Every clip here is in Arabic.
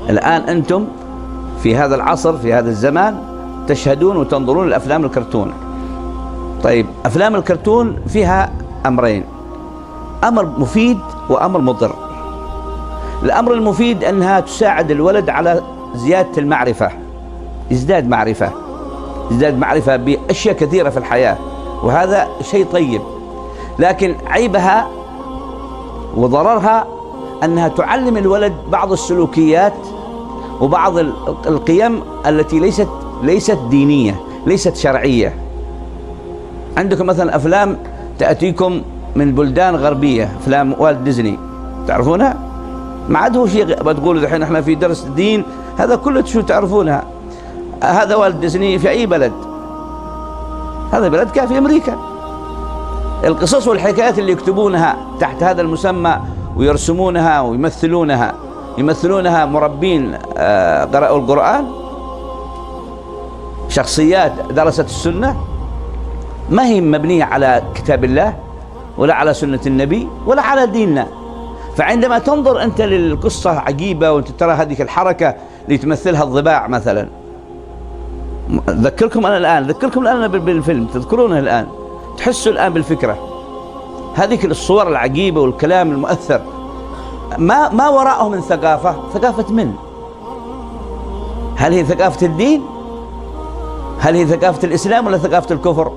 الآن أنتم في هذا العصر في هذا الزمان تشهدون وتنظرون الأفلام الكرتون. طيب أفلام الكرتون فيها أمرين، أمر مفيد وأمر مضر. الأمر المفيد أنها تساعد الولد على زيادة المعرفة، يزداد معرفة بأشياء كثيرة في الحياة، وهذا شيء طيب. لكن عيبها وضررها أنها تعلم الولد بعض السلوكيات وبعض القيم التي ليست دينية، ليست شرعية. عندكم مثلا أفلام تأتيكم من بلدان غربية، أفلام والت ديزني تعرفونها؟ ما عاد هو شيء بتقولوا الحين احنا في درس دين، هذا كله شو تعرفونها. هذا والت ديزني في أي بلد؟ هذا بلد كان في أمريكا. القصص والحكايات اللي يكتبونها تحت هذا المسمى ويرسمونها ويمثلونها مربين قرأوا القرآن، شخصيات درست السنة، ما هي مبنية على كتاب الله ولا على سنة النبي ولا على ديننا. فعندما تنظر أنت للقصة عجيبة وأنت ترى هذه الحركة اللي تمثلها الضباع مثلا، ذكركم الآن بالفيلم، تذكرونه الآن، تحسوا الآن بالفكرة، هذه الصور العجيبة والكلام المؤثر، ما وراءه من ثقافة من؟ هل هي ثقافة الدين؟ هل هي ثقافة الإسلام ولا ثقافة الكفر؟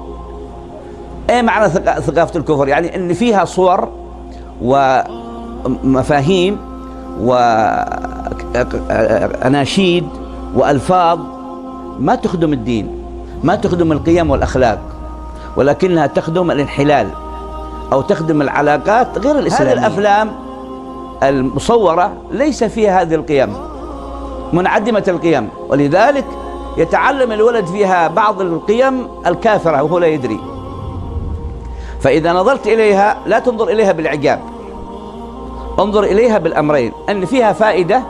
ايه معنى ثقافة الكفر؟ يعني ان فيها صور ومفاهيم وأناشيد وألفاظ ما تخدم الدين، ما تخدم القيم والأخلاق، ولكنها تخدم الانحلال أو تخدم العلاقات غير الإسلامية. هذه الأفلام المصورة ليس فيها هذه القيم، منعدمة القيم، ولذلك يتعلم الولد فيها بعض القيم الكافرة وهو لا يدري. فإذا نظرت إليها لا تنظر إليها بالإعجاب، انظر إليها بالأمرين، أن فيها فائدة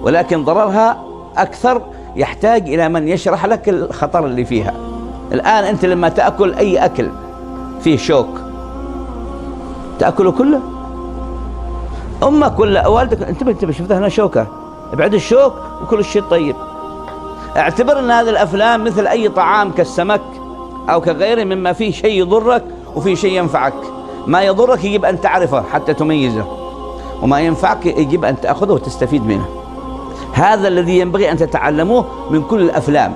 ولكن ضررها أكثر، يحتاج إلى من يشرح لك الخطر اللي فيها. الآن أنت لما تأكل أي أكل فيه شوك تأكله كله؟ أمك ولا والدك انتبه شفت هنا شوكة، ابعد الشوك وكل الشيء طيب. اعتبر أن هذه الأفلام مثل أي طعام كالسمك أو كغيره مما فيه شيء يضرك وفيه شيء ينفعك. ما يضرك يجب أن تعرفه حتى تميزه، وما ينفعك يجب أن تأخذه وتستفيد منه. هذا الذي ينبغي أن تتعلموه من كل الأفلام.